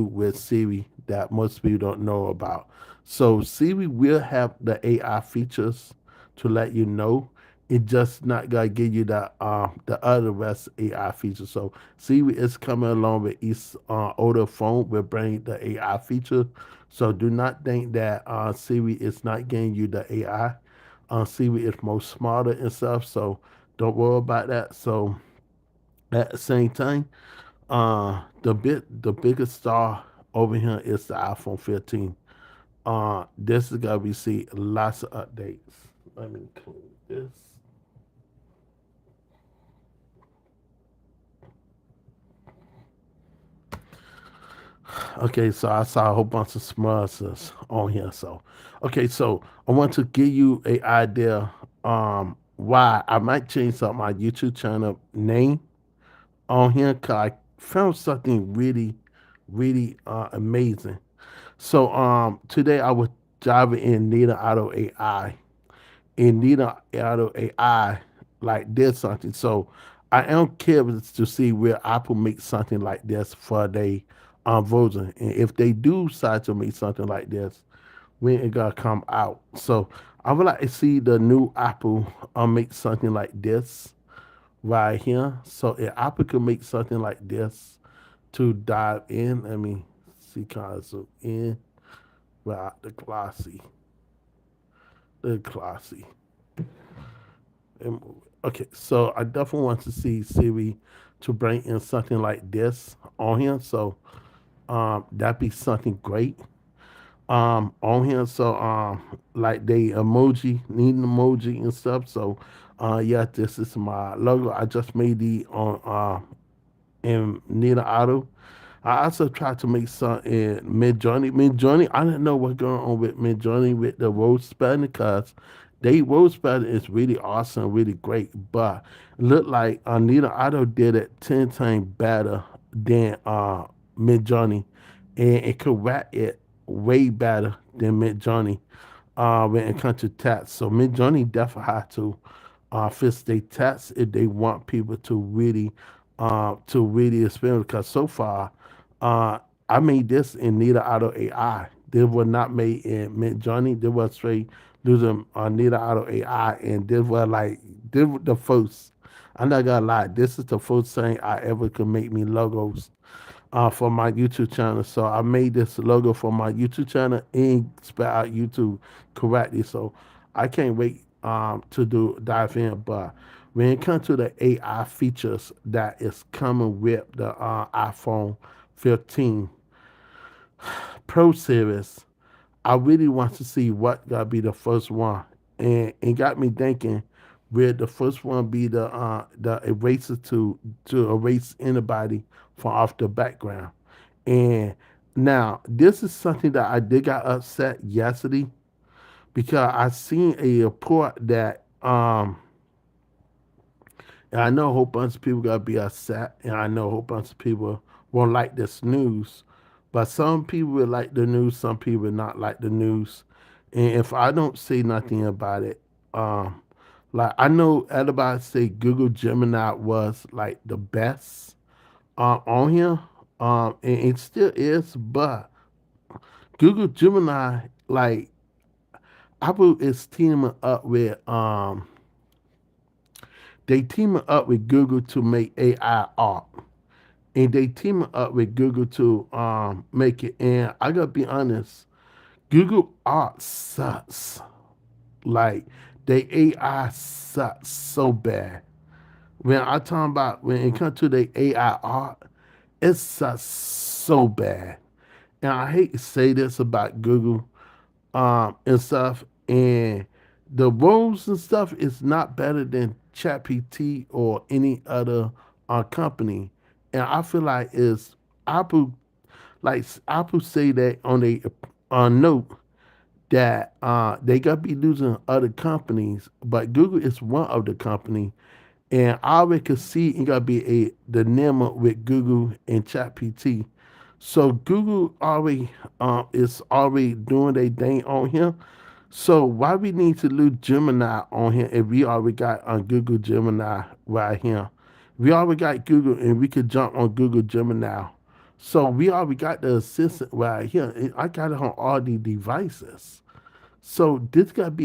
with Siri that most people don't know about. So Siri will have the AI features to let you know. It just not gonna give you the other rest AI features. So Siri is coming along with each older phone will bring the AI feature. So do not think that Siri is not giving you the AI. Siri is more smarter and stuff. So don't worry about that. So at the same time, the biggest star over here is the iPhone 15. This is gonna be see lots of updates. Let me include this. Okay, so I saw a whole bunch of smuzzers on here. So, okay, so I want to give you a idea why I might change up my YouTube channel name on here because I found something really amazing. So today I was driving in Nita Auto AI and Nita Auto AI like did something. So I am curious to see where Apple makes something like this for their version. And if they do decide to make something like this, when it gonna come out. So I would like to see the new Apple make something like this right here. So if Apple could make something like this to dive in, let me see kind of zoom in. Right, the classy. Okay, so I definitely want to see Siri to bring in something like this on here. So that'd be something great on here. So like the emoji, need an emoji and stuff. So yeah, this is my logo. I just made the on in Nina Auto. I also tried to make some in Mid Journey. Mid Journey, I didn't know what's going on with Mid Journey with the road spelling because they road spelling is really awesome, really great. But it looked like Anita Otto did it 10 times better than Mid Journey, and it could rap it way better than Mid Journey when it comes to tats. So Mid Journey definitely had to fix their tats if they want people to really experience. Because so far, uh, I made this in Nita Auto AI. They were not made in Mid Journey. They were straight using Nita Auto AI, and they were like they were the first. I'm not gonna lie. This is the first thing I ever could make me logos for my YouTube channel. So I made this logo for my YouTube channel and spell out YouTube correctly. So I can't wait to do dive in. But when it comes to the AI features that is coming with the iPhone 15 Pro Series, I really want to see what gonna be the first one, and it got me thinking. Will the first one be the eraser to erase anybody from off the background? And now this is something that I did got upset yesterday because I seen a report that and I know a whole bunch of people gotta be upset, and I know a whole bunch of people won't like this news. But some people will like the news, some people will not like the news. And if I don't say nothing about it, um, like I know everybody say Google Gemini was like the best on here, and it still is. But Google Gemini, like Apple is teaming up with they teaming up with Google to make AI art, and they teaming up with Google to make it. And I gotta be honest, Google art sucks. Like the AI sucks so bad. When I talk about when it comes to the AI art, it sucks so bad. And I hate to say this about Google and stuff. And the rules and stuff is not better than ChatGPT or any other company. And I feel like it's Apple, like Apple say that on a note that they got to be losing other companies, but Google is one of the company. And I already could see it got to be a the name with Google and ChatGPT. So Google already is already doing their thing on here. So why we need to lose Gemini on here if we already got on Google Gemini right here? We already got Google and we could jump on Google Gemini. So we already got the assistant right here. I got it on all the devices. So this got to be